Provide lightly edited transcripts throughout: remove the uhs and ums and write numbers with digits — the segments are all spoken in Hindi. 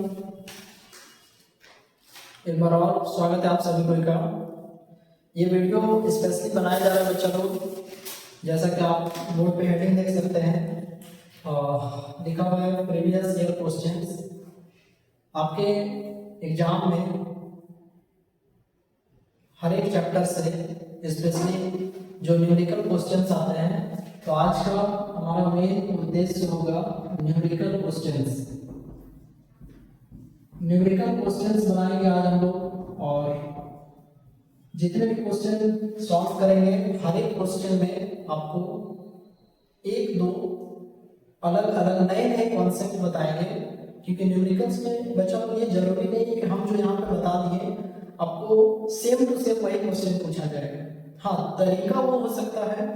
एक बार और स्वागत है आप सभी को का। ये वीडियो स्पेशली बनाया जा रहा है बच्चा लोग, जैसा कि आप बोर्ड पे हेडिंग देख सकते हैं, लिखा हुआ है प्रीवियस ईयर क्वेश्चंस। आपके एग्जाम में हर एक चैप्टर से स्पेशली जो न्यूमेरिकल क्वेश्चंस आते हैं, तो आज का हमारा मेन उद्देश्य होगा न्यूमेरिकल क्वेश्चंस। न्यूमेरिकल क्वेश्चंस बनाएंगे आज हम लोग, और जितने भी क्वेश्चन सॉल्व करेंगे हर एक क्वेश्चन में आपको एक दो अलग अलग नए नए कॉन्सेप्ट बताएंगे। क्योंकि न्यूमेरिकल्स में बच्चों को ये जरूरी नहीं है कि हम जो यहाँ पे बता दिए आपको सेम टू सेम वही क्वेश्चन पूछा जाएगा। हाँ, तरीका वो हो सकता है,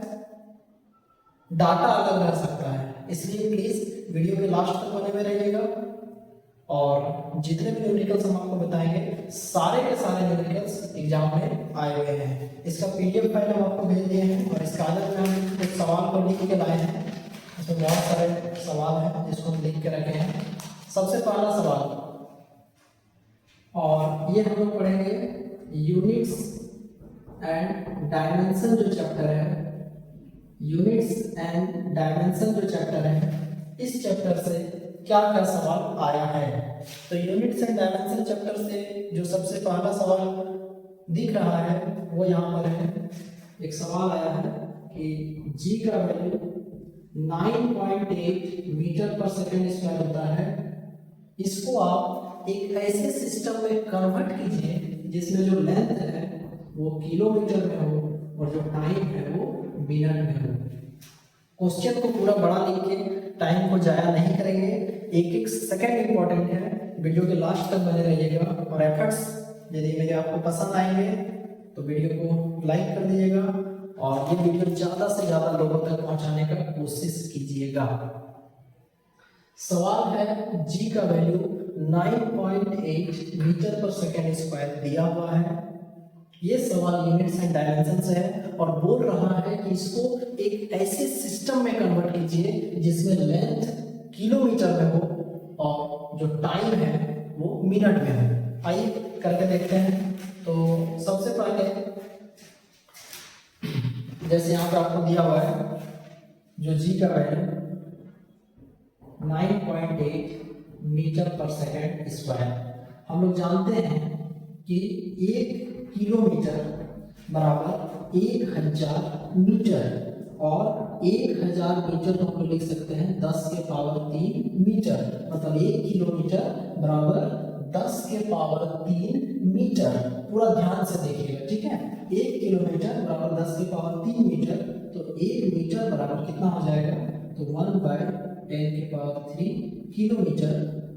डाटा अलग रह सकता है। इसलिए प्लीज वीडियो के लास्ट तक बने हुए रहिएगा, और जितने भी न्यूमेरिकल्स हम आपको बताएंगे सारे के सारे न्यूमेरिकल्स एग्जाम में आए हुए हैं। इसका पीडीएफ फाइल हम आपको भेज दिए हैं, और इस कागज में हम कुछ सवाल को लिख के लाए हैं। इसमें बहुत सारे सवाल हैं जिसको हम लिख के रखे हैं। सबसे पहला सवाल, और ये हम लोग पढ़ेंगे यूनिट्स एंड डायमेंशन जो चैप्टर है, यूनिट्स एंड डायमेंशन जो चैप्टर है, इस चैप्टर से क्या क्या सवाल आया है। तो यूनिट्स एंड डायमेंशन चैप्टर से जो सबसे पहला सवाल दिख रहा है वो यहाँ पर है। एक सवाल आया है कि जी का वैल्यू 9.8 मीटर पर सेकेंड स्क्वायर होता है। इसको आप एक ऐसे सिस्टम में कन्वर्ट कीजिए जिसमें जो लेंथ है वो किलोमीटर में हो और जो टाइम है वो मिनट में हो। क्वेश्चन को पूरा बड़ा लिख के टाइम को जाया नहीं करेंगे, एक एक सेकंड इंपॉर्टेंट है। वीडियो के लास्ट तक बने रहिएगा, और एफर्ट्स यदि मेरे आपको पसंद आएंगे तो वीडियो को लाइक कर दीजिएगा, और ये वीडियो ज़्यादा से ज़्यादा लोगों तक पहुंचाने का कोशिश कीजिएगा। सवाल है जी का वैल्यू 9.8 मीटर पर सेकेंड स्क्वायर दिया हुआ है। ये सवाल यूनिट्स एंड डायमेंशन से है, और बोल रहा है कि इसको एक ऐसे सिस्टम में कन्वर्ट कीजिए जिसमें लेंथ किलोमीटर में हो और जो टाइम है वो मिनट में हो। आइए करके देखते हैं। तो सबसे पहले जैसे यहाँ पे आपको दिया हुआ है जो जी का वैल्यू 9.8 मीटर पर सेकेंड स्क्वायर, हम लोग जानते हैं कि 1 किलोमीटर बराबर 1000 मीटर, और 1000 मीटर को हम लोग लिख सकते हैं 10 के पावर 3 मीटर। मतलब 1 किलोमीटर बराबर 10 के पावर 3 मीटर। पूरा ध्यान से देखिएगा, ठीक है। 1 किलोमीटर बराबर 10 के पावर 3 मीटर, तो 1 मीटर बराबर कितना हो जाएगा, तो 1/10 के पावर 3 किलोमीटर।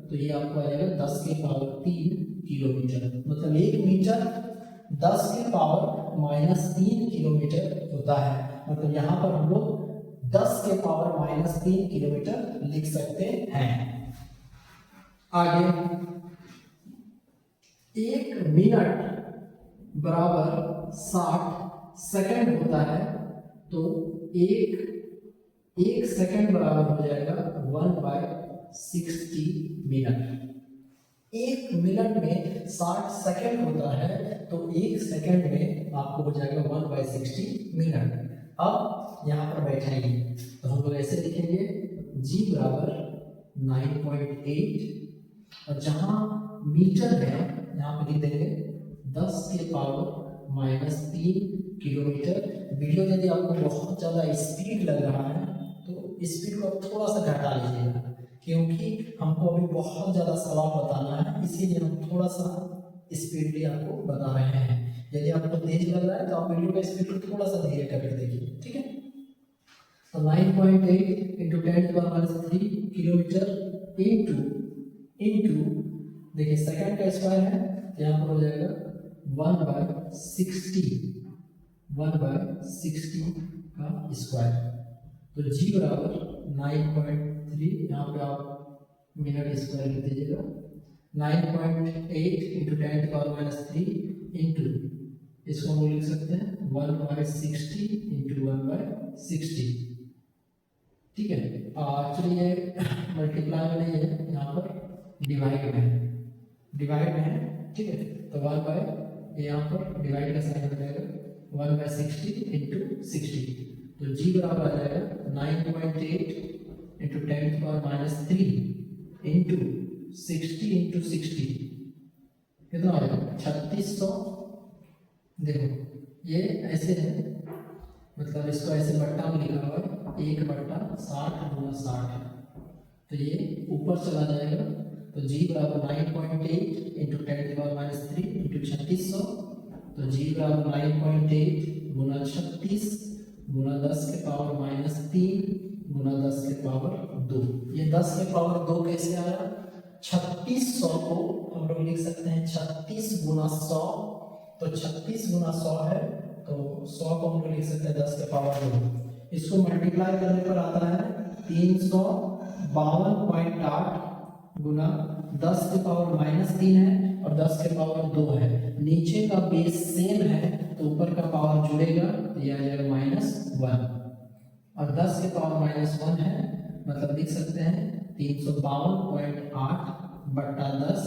तो ये आपको आ जाएगा 10 के पावर 3 किलोमीटर। मतलब 1 मीटर 10 के पावर -3 किलोमीटर होता है। मतलब यहाँ पर हम लोग 10 के पावर -3 किलोमीटर लिख सकते हैं। आगे 1 मिनट बराबर 60 सेकंड होता है, तो एक सेकंड बराबर हो जाएगा 1/60 मिनट। 1 मिनट में 60 सेकंड होता है, तो 1 सेकंड में आपको हो जाएगा 1/60 मिनट। अब यहाँ पर बैठाएंगे तो हम लोग ऐसे लिखेंगे जी बराबर 9.8, और जहाँ मीटर है यहाँ पे लिख देंगे 10 के पावर -3 किलोमीटर। वीडियो यदि आपको बहुत ज़्यादा स्पीड लग रहा है तो स्पीड को आप थोड़ा सा घटा लीजिएगा, क्योंकि हमको अभी बहुत ज़्यादा सवाल बताना है, इसीलिए हम थोड़ा सा स्पीडली आपको बता रहे हैं। यदि आपको तेज लग रहा है तो आप वीडियो का स्पीड को थोड़ा सा धीरे करके देखिए, ठीक है। तो 9.8 इंटू 10⁻³ किलोमीटर इंटू देखिए सेकंड का स्क्वायर है, तो यहाँ पर हो जाएगा 1/60 का स्क्वायर। तो जी बराबर 9.3, यहाँ पे आप मिनट स्क्वायर लिख दीजिएगा। 9.8 इंटू 10⁻³ इंटू इसको हम लिख सकते हैं 1/60 इंटू 1/60, ठीक है। चलिए मल्टीप्लाई में नहीं है यहाँ पर, डिवाइड में है, ठीक है। तो 1 बाय यहाँ पर डिवाइड का साइन हो जाएगा 1/60 इंटू 60, तो जी बराबर आ जाएगा 9.8 इंटू 10⁻³ इंटू 60 इंटू 60 कितना आ जाएगा 3600। देखो ये ऐसे है, मतलब इसको ऐसे बट्टा में लिखा हुआ है 1/60 तो ये ऊपर चला जाएगा, तो जी बराबर 9.8 इंटू 10⁻³ इंटू 3600, तो जी बराबर 9.8 गुना 36 गुना 10⁻³ गुना 10⁻²। ये 10⁻² कैसे आया? 3600 को हम लोग लिख सकते हैं 36 गुना 100, तो 36 गुना 100 है, तो 100 को हम लोग लिख सकते हैं 10⁻²। इसको मल्टीप्लाई करने पर आता है 352.8 गुना 10⁻³ है और 10⁻² है। नीचे का बेस सेम है तो ऊपर का पावर जुड़ेगा, तो यह आ जाएगा -1, और 10⁻⁻1 है, मतलब लिख सकते हैं 352.8 बट्टा 10,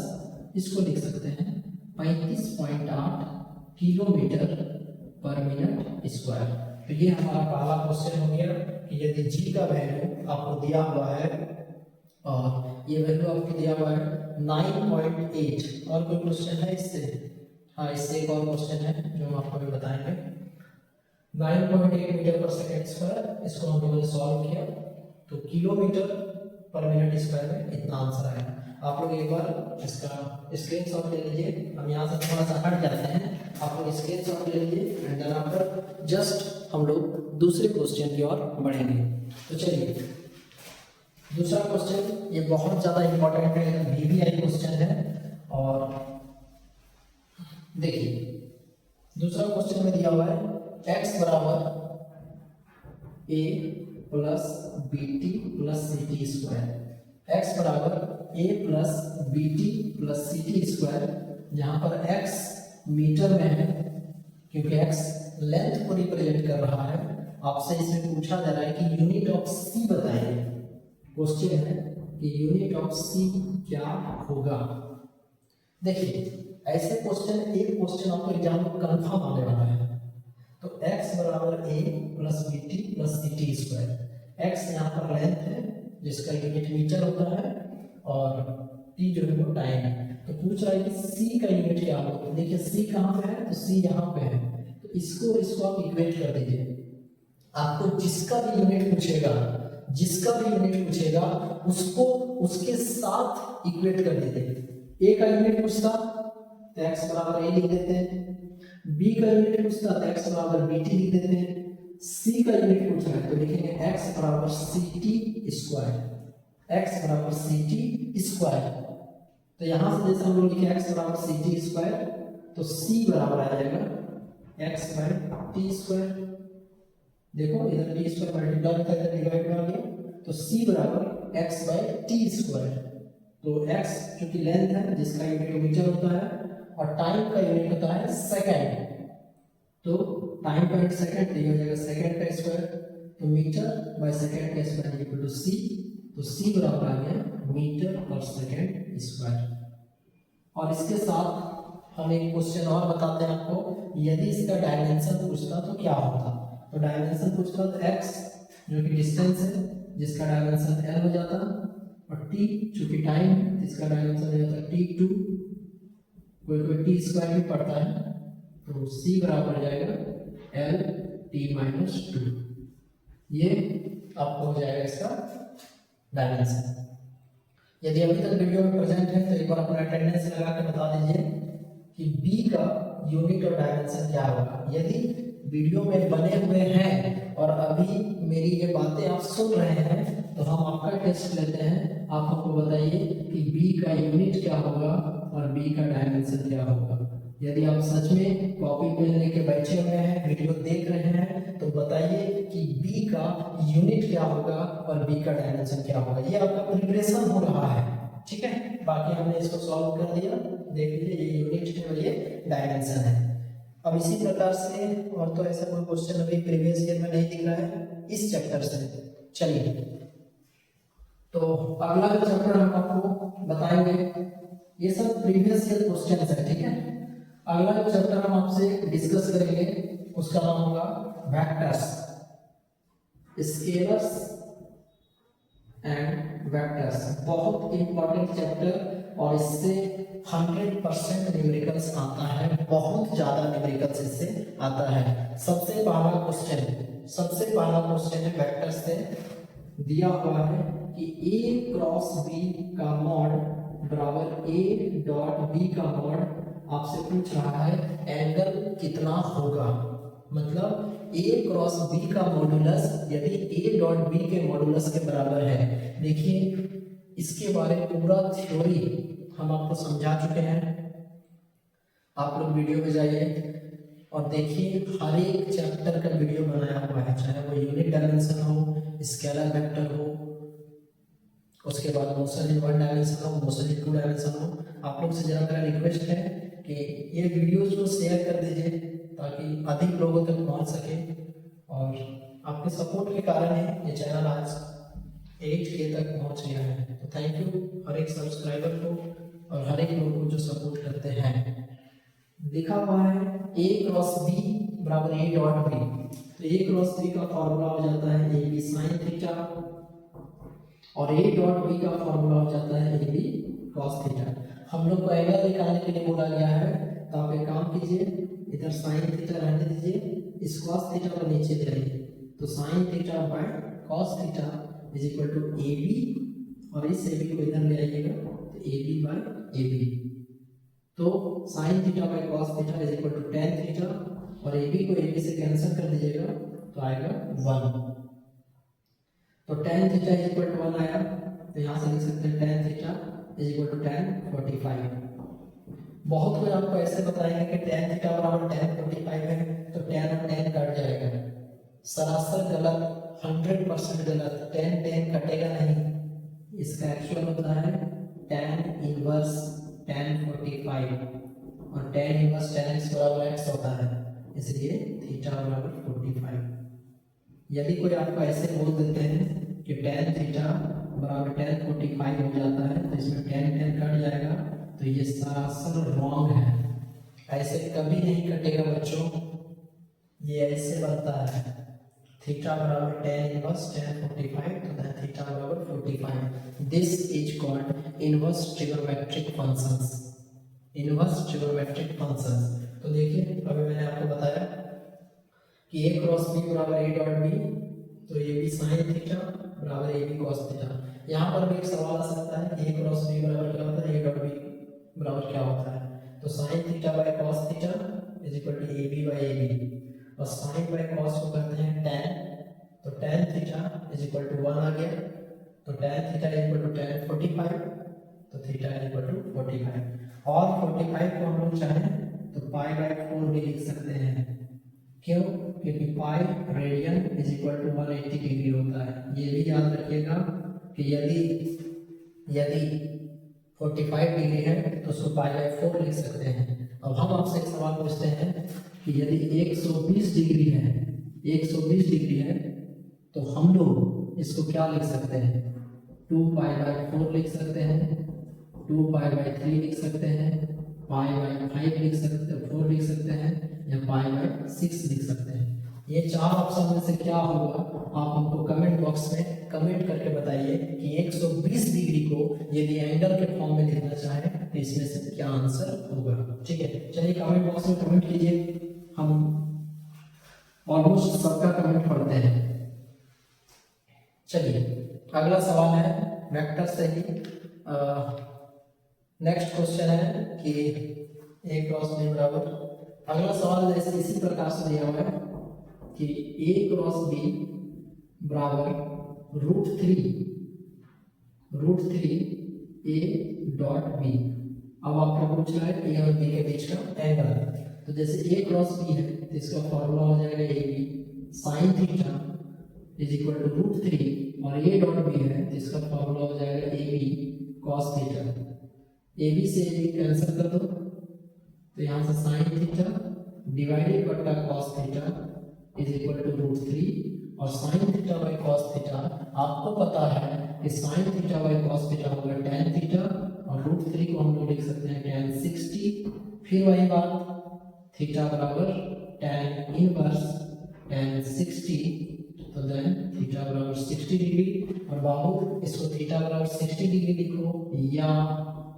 इसको लिख सकते हैं 35.8 किलोमीटर पर मिनट स्क्वायर। तो ये हमारा पहला क्वेश्चन हो गया कि यदि जी का वैल्यू आपको दिया हुआ है और ये वैल्यू आपको दिया हुआ है 9.8, और कोई क्वेश्चन है इससे? हाँ, इससे एक और क्वेश्चन है जो हम आपको भी बताएंगे। 9.8 मीटर पर सेकेंड स्क्वायर, इसको हम लोगों ने सॉल्व किया तो किलोमीटर पर मिनट स्क्वायर में इतना आंसर आया। आप लोग एक बार इसका स्क्रीनशॉट ले लीजिए, हम यहाँ से थोड़ा सा हट जाते हैं, आप लोग स्क्रीनशॉट ले लीजिए एंड देन आफ्टर जस्ट हम लोग दूसरे क्वेश्चन की ओर बढ़ेंगे। तो चलिए दूसरा क्वेश्चन, ये बहुत ज़्यादा इंपॉर्टेंट है, VVI क्वेश्चन है। और देखिए दूसरा क्वेश्चन में दिया हुआ है x बराबर a plus BT plus CT square, x बराबर a plus BT plus CT square, जहाँ पर x मीटर में है क्योंकि x लेंथ को रिप्रेजेंट कर रहा है। आपसे इसमें पूछा जा रहा है कि यूनिट ऑफ c बताइए। क्वेश्चन है कि यूनिट ऑफ c क्या होगा। देखिए ऐसे क्वेश्चन, एक क्वेश्चन आपको एग्जाम में कन्फर्म आने वाला है। तो x बराबर a plus BT plus CT square, x यहाँ पर लेंथ है जिसका यूनिट मीटर होता है और t जो है वो टाइम है। तो पूछ रहा है कि c का यूनिट क्या होगा। तो देखिए c कहाँ पे है, तो c यहाँ पे है, तो इसको आप इक्वेट कर दीजिए। आपको जिसका भी यूनिट पूछेगा उसको उसके साथ इक्वेट कर दीजिए। a का यूनिट पूछता तो x बराबर a लिख देते हैं, b का यूनिट पूछता तो x बराबर bt लिख देते हैं, c का यूनिट पूछ रहा है तो लिखेंगे x बराबर ct स्क्वायर, x बराबर ct स्क्वायर। तो यहां से जैसे हम लोग लिखे x बराबर ct स्क्वायर, तो c बराबर आ जाएगा x बाय t स्क्वायर। देखो इधर t स्क्वायर मल्टीप्लाई करके डिवाइड में आ गया, तो c बराबर x बाय t स्क्वायर। तो x क्योंकि लेंथ है जिसका यूनिट मीटर होता है और टाइम का यूनिट होता है सेकंड, तो टाइम पर सेकंड, तो ये हो जाएगा सेकंड का स्क्वायर, तो मीटर बाय सेकंड का स्क्वायर इक्वल टू c, तो c बराबर आ गया मीटर पर सेकंड स्क्वायर। और इसके साथ हम एक क्वेश्चन और बताते हैं आपको, यदि इसका डायमेंशन पूछता तो क्या होता। तो डायमेंशन पूछता तो x जो कि डिस्टेंस है जिसका डायमेंशन l हो जाता, और t चूंकि टाइम है इसका डायमेंशन हो जाता t2, कोई t स्क्वायर भी पड़ता है, तो c बराबर जाएगा l t-2। ये आपको हो जाएगा इसका डायमेंशन। यदि अभी तक वीडियो में प्रेजेंट है तो एक बार अपना अटेंडेंस लगा के बता दीजिए कि b का यूनिट और डायमेंशन क्या होगा। यदि वीडियो में बने हुए हैं और अभी मेरी ये बातें आप सुन रहे हैं तो हम आपका टेस्ट लेते हैं। आप हमको बताइए कि b का यूनिट क्या होगा और b का डायमेंशन क्या होगा। यदि आप सच में कॉपी पेन लेके बैठे हुए हैं, वीडियो देख रहे हैं, तो बताइए कि b का यूनिट क्या होगा और b का डायमेंशन क्या होगा। ये आपका प्रिपरेशन हो रहा है, ठीक है। बाकी हमने इसको सॉल्व कर दिया, देख लीजिए ये यूनिट है और ये डायमेंशन है। अब इसी प्रकार से और तो ऐसा कोई क्वेश्चन अभी प्रीवियस ईयर में नहीं दिख रहा है इस चैप्टर से। चलिए तो अगला जो चैप्टर हम आपको बताएंगे। ये सब प्रीवियस ईयर क्वेश्चन है, ठीक है। अगला चैप्टर हम आपसे डिस्कस करेंगे, उसका नाम होगा वेक्टर्स, स्केलर्स एंड वेक्टर्स। बहुत इंपॉर्टेंट चैप्टर और इससे 100% न्यूमेरिकल्स आता है, बहुत ज्यादा न्यूमेरिकल्स इससे आता है। सबसे पहला क्वेश्चन है वेक्टर से दिया हुआ है कि a क्रॉस b का मॉड बराबर a डॉट b का मॉड आपसे पूछ रहा है एंगल कितना होगा। मतलब a क्रॉस b का मॉडुलस यदि a डॉट b के मॉडुलस के बराबर है। देखिए इसके बारे में पूरा थ्योरी हम आपको समझा चुके हैं, आप लोग वीडियो पे जाइए और देखिए हर एक चैप्टर का वीडियो बनाया हुआ है, चाहे वो यूनिट डायमेंशन हो, स्केलर वेक्टर हो, उसके बाद मोशन इन वन डायमेंशन हो, मोशन इन टू डायमेंशन हो। आप लोग से जरा मेरा रिक्वेस्ट है कि ये वीडियोस को शेयर कर दीजिए ताकि अधिक लोगों तक पहुंच सके, और आपके सपोर्ट के कारण ही ये चैनल आज 8K तक पहुंच गया है। तो थैंक यू हर एक सब्सक्राइबर को और हर एक लोग को जो सपोर्ट करते हैं। लिखा हुआ है a क्रॉस b बराबर a डॉट b, तो a क्रॉस b का फॉर्मूला हो जाता है a b साइन थीटा और a डॉट b का फॉर्मूला हो जाता है a b कॉस थीटा। हम लोग को एंगल निकालने के लिए बोला गया है, तो आप एक काम कीजिए, इधर साइन थीटा रहने दीजिए, इस कॉस थीटा को नीचे ले आइए, तो sine theta by cos theta is equal to a b, और इस ए बी को इधर ले आइएगा तो a b by a b, तो sine theta by cos theta is equal to tan theta, और ए बी को ए बी से कैंसिल कर दीजिएगा तो आएगा 1, तो tan theta is equal to 1 आया, तो यहाँ से लिख सकते हैं tan theta is equal to tan 45। बहुत लोग आपको ऐसे बताएंगे कि टेन थीटा बराबर टेन 45 है, तो टेन और टेन कट जाएगा। सरासर गलत, 100% गलत, टेन कटेगा नहीं। इसका एक्चुअल होता है टेन इनवर्स टेन 45, और टेन इनवर्स टेन एक्स बराबर एक्स होता है, इसलिए थीटा बराबर 45। यदि कोई आपको ऐसे बोल देते हैं कि टेन थीटा बराबर टेन 45 हो जाता है, तो इसमें टेन कट जाएगा, तो ये सरासर रॉन्ग है, ऐसे कभी नहीं कटेगा बच्चों। ये ऐसे बनता है थीटा बराबर टेन इनवर्स टेन 45, तो थीटा बराबर 45। This is called inverse trigonometric functions, inverse trigonometric functions. तो देखिए अभी मैंने आपको बताया कि a क्रॉस b बराबर a डॉट b, तो ये भी साइन थीटा बराबर a b कॉस थीटा। यहाँ पर भी एक सवाल आ सकता है कि a क्रॉस b बराबर क्या होता है, a डॉट b बराबर क्या होता है, तो sine theta by cos theta is equal to a b by a b, और साइन बाय कॉस को कहते हैं tan, तो tan theta is equal to 1 आ गया, तो tan theta is equal to tan 45, तो थीटा इज इक्वल टू 45, और 45 को हम लोग चाहें तो पाई बाय 4 भी लिख सकते हैं। क्यों? क्योंकि pi radian is equal to 180 degree होता है। ये भी याद रखिएगा कि यदि 45 डिग्री है तो उसको पाई बाय 4 लिख सकते हैं। अब हम आपसे एक सवाल पूछते हैं कि यदि 120 डिग्री है, 120 डिग्री है, तो हम लोग इसको क्या लिख सकते हैं, 2 पाई बाय 4 लिख सकते हैं, 2 पाई बाय 3 लिख सकते हैं, पाई बाय 5 लिख सकते हैं, 4 लिख सकते हैं, या पाई बाय 6 लिख सकते हैं। ये चार ऑप्शन में से क्या होगा, आप हमको कमेंट बॉक्स में कमेंट करके बताइए कि 120 डिग्री को यदि एंगल के फॉर्म में लिखना चाहे तो इसमें से क्या आंसर होगा। ठीक है, चलिए कमेंट बॉक्स में कमेंट कीजिए, हम ऑलमोस्ट सबका कमेंट पढ़ते हैं। चलिए अगला सवाल है वेक्टर से ही नेक्स्ट क्वेश्चन है कि a क्रॉस b बराबर, अगला सवाल जैसे इसी प्रकार से दिया हुआ है कि a क्रॉस b बराबर root three a dot b। अब आपको पूछ रहा है a और b के बीच का एंगल, तो जैसे a क्रॉस b है तो इसका फॉर्मूला हो जाएगा a b sine theta is equal to root three, और a डॉट b है तो इसका फॉर्मूला हो जाएगा a b cos theta. a b से a b कैंसिल कर दो, तो यहाँ से साइन थीटा डिवाइडेड बटा cos theta is equal to root three, और sine theta by cos theta आपको पता है इस sine theta by cos theta होगा tan थीटा, और √3 को हम लोग लिख सकते हैं tan 60। फिर वही बात थीटा बराबर tan इनवर्स tan 60, तो देन थीटा बराबर 60 डिग्री। और बाबू इसको थीटा बराबर 60 डिग्री लिखो, या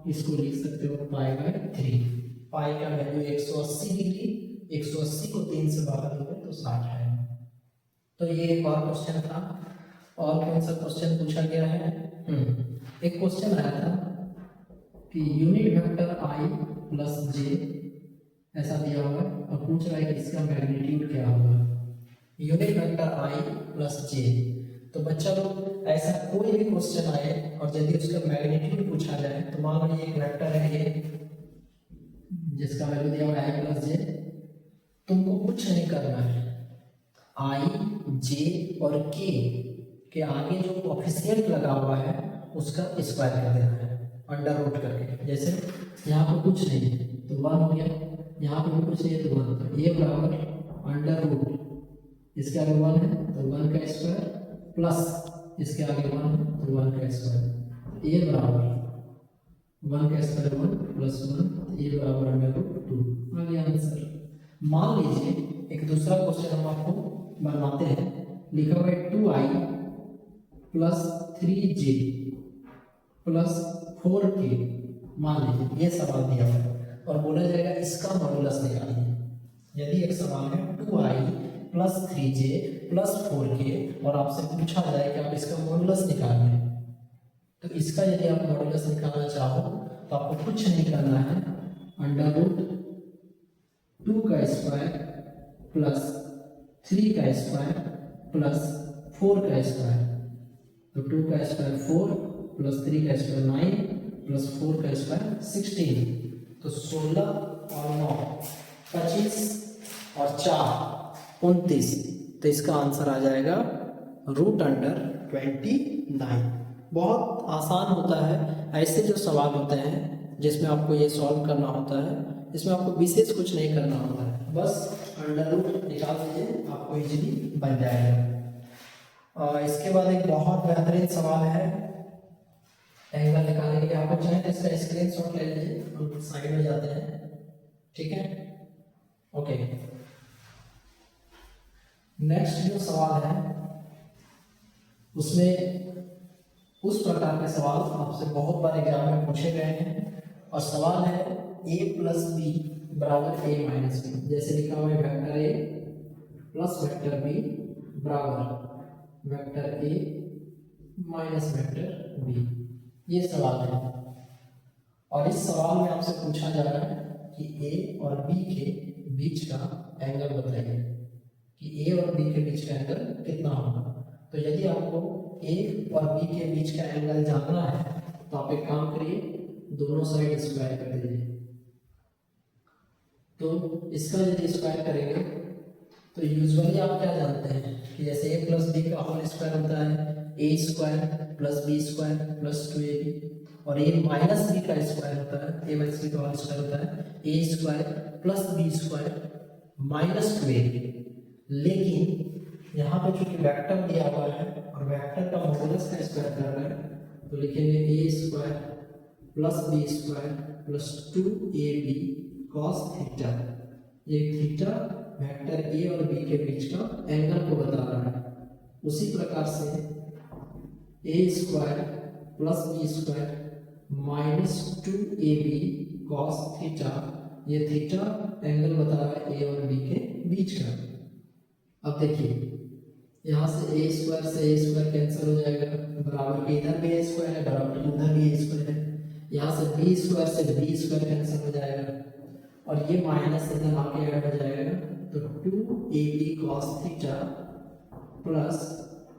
इसको लिख सकते हो π/3। पाई का वैल्यू 180 डिग्री, 180 को 3 से बाहर दोगे तो 60 है। तो ये एक और क्वेश्चन था। और कौन सा क्वेश्चन पूछा गया है? एक क्वेश्चन आया था कि unit vector i plus j ऐसा दिया हुआ है और पूछ रहा है कि इसका मैग्नीट्यूड क्या होगा। Unit vector i plus j, तो बच्चा लोग ऐसा कोई भी क्वेश्चन आए और यदि उसका मैग्नीट्यूड पूछा जाए, तो मान लीजिए एक वेक्टर है ये जिसका वैल्यू दिया हुआ है i प्लस j, तुमको कुछ नहीं करना है, i, j और k के आगे जो कोएफिशिएंट लगा हुआ है उसका स्क्वायर कर देना है अंडर रूट करके। जैसे यहाँ पर कुछ नहीं है तो 1 हो गया, यहाँ पर भी कुछ नहीं है तो 1, तो ये बराबर अंडर रूट, इसके आगे 1 है तो 1 का स्क्वायर, प्लस इसके आगे 1 है तो 1 का स्क्वायर, ये बराबर 1 का स्क्वायर 1 प्लस 1, ये बराबर अंडर रूट 2। आ गया आंसर। मान लीजिए एक दूसरा क्वेश्चन हम आपको बनाते हैं, लिखा हुआ है 2i plus 3j plus 4k, मान लीजिए ये सवाल दिया है और बोला जाएगा इसका मॉडुलस निकालिए। यदि एक सवाल है 2i plus 3j plus 4k और आपसे पूछा जाए कि आप इसका मॉडुलस निकालिए, तो इसका यदि आप मॉडुलस निकालना चाहो तो आपको कुछ नहीं करना है, अंडर रूट 2 का स्क्वायर प्लस 3 का स्क्वायर प्लस 4 का स्क्वायर, तो 2 का स्क्वायर 4 प्लस 3 का स्क्वायर 9 प्लस 4 का स्क्वायर 16, तो 16 और 9 25 और 4 29, तो इसका आंसर आ जाएगा √29। बहुत आसान होता है। ऐसे जो सवाल होते हैं जिसमें आपको ये सॉल्व करना होता है, इसमें आपको विशेष कुछ नहीं करना होता है, बस अंडर रूट निकाल दीजिए, आपको इजीली बन जाएगा। इसके बाद एक बहुत बेहतरीन सवाल है एंगल निकालने के लिए। आप चाहें तो इसका स्क्रीनशॉट ले लीजिए, हम साइड में जाते हैं, ठीक है। ओके, नेक्स्ट जो सवाल है उसमें उस प्रकार के सवाल आपसे बहुत बार एग्जाम में पूछे गए हैं, और सवाल है a प्लस बी बराबर a माइनस बी। जैसे लिखा हुआ है vector a plus vector b बराबर vector a minus vector b, ये सवाल है। और इस सवाल में आपसे पूछा जा रहा है कि a और b के बीच का एंगल बताइए कि a और b के बीच का एंगल कितना होगा। तो यदि आपको a और b के बीच का एंगल जानना है तो आप एक काम करिए, दोनों साइड स्क्वायर कर दीजिए। तो इसका यदि स्क्वायर करेंगे तो यूजुअली आप क्या जानते हैं कि जैसे a प्लस बी का होल स्क्वायर होता है a square plus b square plus 2ab, और a माइनस बी का स्क्वायर होता है a माइनस बी का होल स्क्वायर होता है a square plus b square minus 2ab। लेकिन यहाँ पे चूंकि वेक्टर दिया हुआ है और वेक्टर का मॉडुलस का स्क्वायर कर रहे हैं, तो लिखेंगे a square plus b square plus 2ab cos theta. ये थीटा वेक्टर a और b के बीच का एंगल को बता रहा है। उसी प्रकार से a square plus b square minus 2ab cos theta, ये थीटा एंगल बता रहा है a और b के बीच का। अब देखिए यहाँ से a स्क्वायर कैंसिल हो जाएगा, बराबर के इधर भी a स्क्वायर है, बराबर के उधर भी a स्क्वायर है। यहाँ से b स्क्वायर से b स्क्वायर कैंसिल हो जाएगा, और ये माइनस इधर आके ऐड हो जाएगा, तो 2ab cos theta plus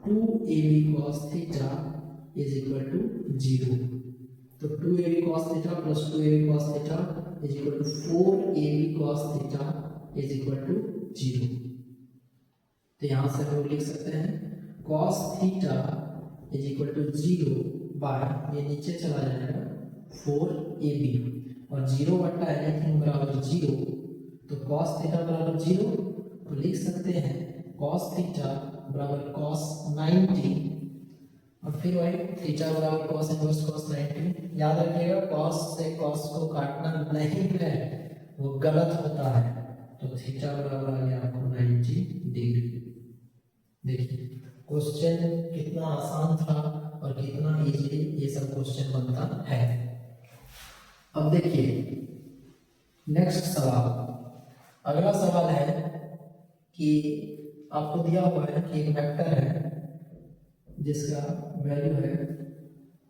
2ab cos theta is equal to 0। तो 2ab cos theta plus 2ab cos theta is equal to 4ab cos theta is equal to 0। तो यहाँ से हम लिख सकते हैं cos theta is equal to 0 by, ये नीचे चला जाएगा 4ab, और 0 बट्टा एनीथिंग बराबर 0, तो cos थीटा बराबर 0, तो लिख सकते हैं cos थीटा बराबर cos 90, और फिर वही थीटा बराबर cos इनवर्स cos 90। याद रखिएगा cos से cos को काटना नहीं है, वो गलत होता है। तो थीटा बराबर आ गया आपको 90 डिग्री। देखिए क्वेश्चन कितना आसान था और कितना इजीली ये सब क्वेश्चन बनता है। अब देखिए नेक्स्ट सवाल, अगला सवाल है कि आपको दिया हुआ है कि एक वेक्टर है जिसका वैल्यू है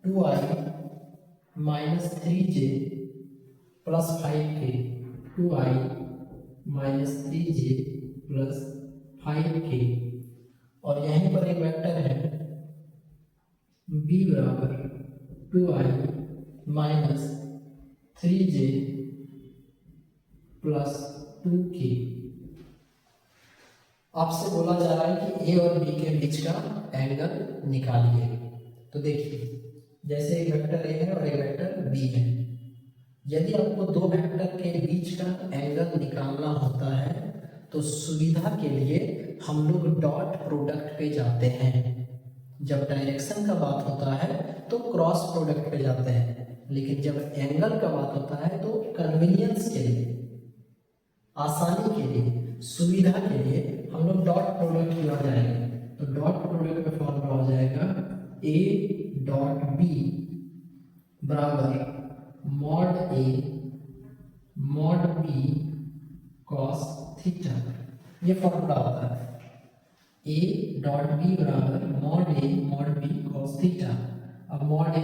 2i minus 3j plus 5k, 2i minus 3j plus 5k। और यहीं पर एक वेक्टर है b बराबर 2i minus 3j plus 2k। आपसे बोला जा रहा है कि a और b के बीच का एंगल निकालिए। तो देखिए जैसे एक वेक्टर a है और एक वेक्टर b है, यदि आपको दो वेक्टर के बीच का एंगल निकालना होता है तो सुविधा के लिए हम लोग डॉट प्रोडक्ट पे जाते हैं। जब डायरेक्शन का बात होता है तो क्रॉस प्रोडक्ट पे जाते हैं, लेकिन जब एंगल का बात होता है तो कन्वीनियंस के लिए, आसानी के लिए, सुविधा के लिए हम लोग डॉट प्रोडक्ट की ओर जाएंगे। तो डॉट प्रोडक्ट का फॉर्मूला हो जाएगा a डॉट b बराबर mod a mod b cos theta. ये फॉर्मूला होता है a डॉट b बराबर mod a mod b cos theta. अब मॉड a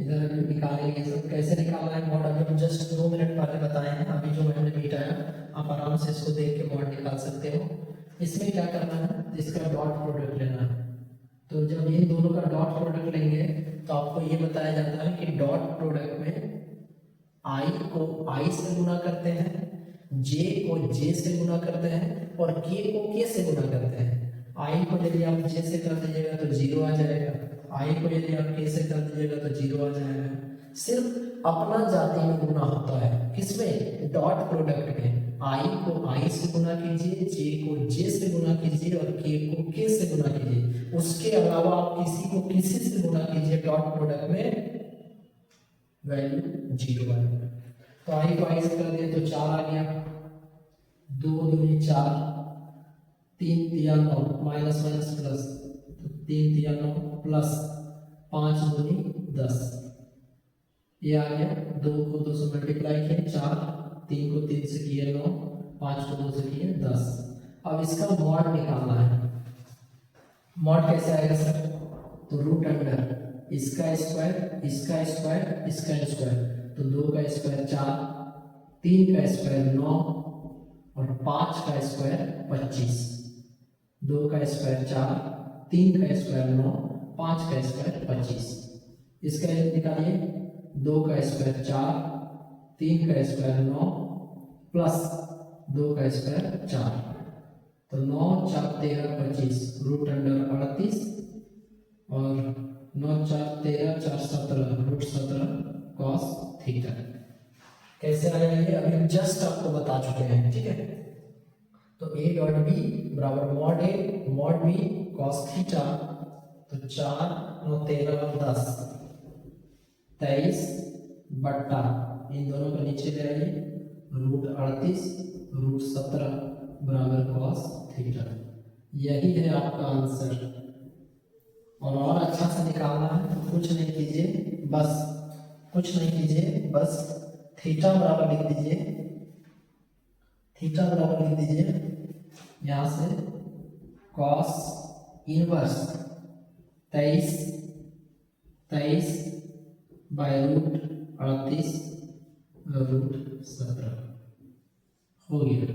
इधर निकालेंगे, सब कैसे निकालना है मॉड, अभी हम जस्ट 2 मिनट पहले बताए हैं। अभी जो हमने मिटाया आप आराम से इसको देख के मॉड निकाल सकते हो। इसमें क्या करना है, इसका डॉट प्रोडक्ट लेना है। तो जब इन दोनों का डॉट प्रोडक्ट लेंगे तो आपको ये बताया जाता है कि डॉट प्रोडक्ट में i को i से गुना करते हैं, j को j से गुना करते हैं और k को k से गुना करते हैं। i को यदि आप j से कर दीजिएगा तो 0 आ जाएगा, i को यदि आप k से कर दीजिएगा तो 0 आ जाएगा। सिर्फ अपना जाति में गुना होता है, किसमें, डॉट प्रोडक्ट में। i को i से गुना कीजिए, j को j से गुना कीजिए और k को k से गुना कीजिए। उसके अलावा आप किसी को किसी से गुना कीजिए, डॉट प्रोडक्ट में वैल्यू 0 आएगा। तो i को i से कर दिए तो 4 आ गया, 2 दूनी 4, 3 तिया 9 माइनस माइनस प्लस, तो 3 तिया 9 प्लस 5 दूनी 10, ये आ गया। 2 को 2 से मल्टीप्लाई किए 4, 3 को 3 से किए 9, 5 को 2 से किए 10। अब इसका मॉड निकालना है। मॉड कैसे आएगा सर, तो रूट अंडर इसका स्क्वायर इसका स्क्वायर इसका स्क्वायर, तो 2 का स्क्वायर 4, 3 का स्क्वायर 9 और 5 का स्क्वायर 25। 2 का स्क्वायर 4, 3 का स्क्वायर 9, 5 का स्क्वायर 25। इसका निकालिए, 2 का स्क्वायर 4, 3 का स्क्वायर 9 प्लस 2 का स्क्वायर 4, तो 9 4 13 25 रूट अंडर 38 और 9 4 13 4 17 रूट 17 कॉस थीटा। कैसे आएगा ये अभी हम जस्ट आपको बता चुके हैं, ठीक है। तो a डॉट b बराबर mod a mod b cos theta, तो 4 9 13 और 10 23 बट्टा इन दोनों को नीचे ले आइए, रूट 38 रूट 17 बराबर कॉस थीटा। यही है आपका आंसर। और अच्छा से निकालना है तो कुछ नहीं कीजिए, बस थीटा बराबर लिख दीजिए, यहाँ से cos inverse 23 by root 38 root 17 हो गया।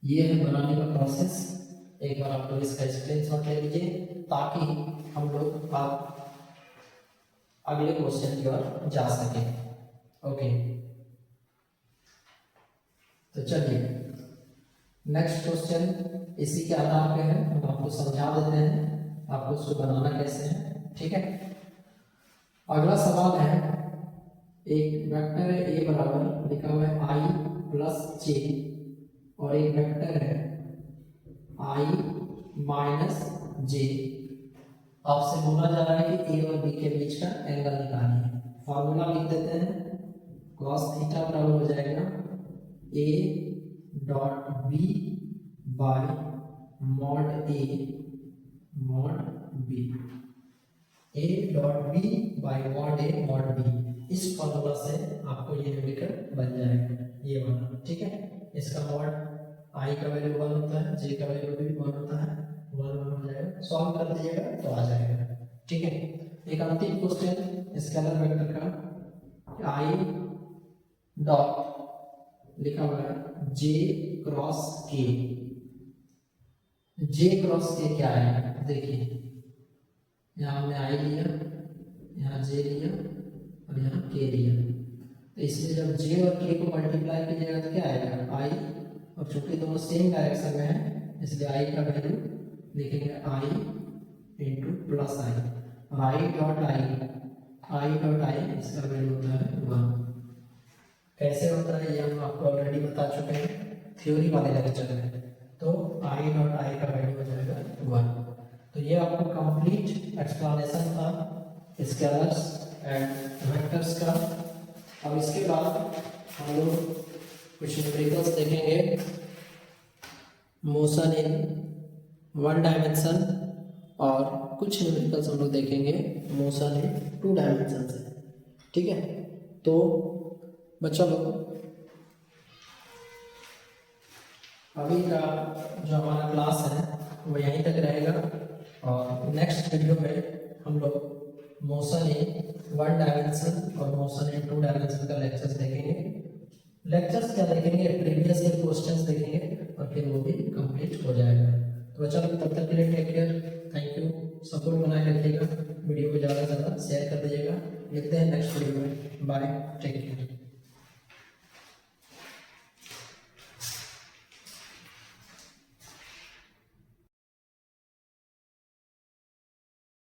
ये है बनाने का प्रोसेस। एक बार आप लोग इसका स्क्रीनशॉट ले लीजिए ताकि हम लोग आप अगले क्वेश्चन की ओर जा सकें। ओके, तो चलिए नेक्स्ट क्वेश्चन इसी के आधार पे है, हम आपको समझा देते हैं आपको उसको बनाना कैसे है, ठीक है। अगला सवाल है, एक वेक्टर है a बराबर लिखा हुआ है i प्लस j और एक वेक्टर है i माइनस j आपसे बोला जा रहा है कि ए और बी के बीच का एंगल निकालिए। फॉर्मूला लिख देते हैं, cos थीटा बराबर हो जाएगा a dot b by mod a mod b, a dot b by mod a mod b. इस फॉर्मूला से आपको ये न्यूमेरिकल बन जाएगा ये वाला, ठीक है। इसका मॉड आई का वैल्यू 1 होता है, जे का वैल्यू भी 1 होता है, 1 1 हो जाएगा, सॉल्व कर दीजिएगा तो आ जाएगा, ठीक है। एक अंतिम क्वेश्चन स्केलर वेक्टर का, आई डॉट लिखा हुआ है जे क्रॉस के। जे क्रॉस के क्या है, देखिए यहाँ हमने आई लिया, यहाँ जे लिया और यहाँ के लिया, तो इसलिए जब जे और के को मल्टीप्लाई कीजिएगा तो क्या आएगा आई, और चूंकि दोनों सेम डायरेक्शन में है इसलिए आई का वैल्यू लिखेंगे आई इंटू प्लस आई, और आई डॉट आई इसका वैल्यू होता है 1। कैसे होता है ये हम आपको ऑलरेडी बता चुके हैं थ्योरी वाले लेक्चर में। तो आई डॉट आई का वैल्यू हो जाएगा 1। तो ये आपको कंप्लीट एक्सप्लेनेशन था स्केलर्स एंड वेक्टर्स का। अब इसके बाद हम लोग कुछ न्यूमेरिकल्स देखेंगे, मोशन इन 1 डायमेंशन, और कुछ न्यूमेरिकल्स हम लोग देखेंगे मोशन इन 2 डायमेंशन से, ठीक है। तो बच्चों लोग अभी का जो हमारा क्लास है वो यहीं तक रहेगा, और नेक्स्ट वीडियो में हम लोग मोशन इन 1 डायमेंशन और मोशन इन 2 डायमेंशन का लेक्चर्स देखेंगे। लेक्चर्स क्या देखेंगे, प्रीवियस ईयर क्वेश्चंस देखेंगे, और फिर वो भी कंप्लीट हो जाएगा। तो बच्चों लोग तब तक के लिए take care, thank you, support बनाए रखिएगा, वीडियो को ज़्यादा से ज़्यादा शेयर कर दीजिएगा। मिलते हैं नेक्स्ट वीडियो में, बाय, टेक केयर।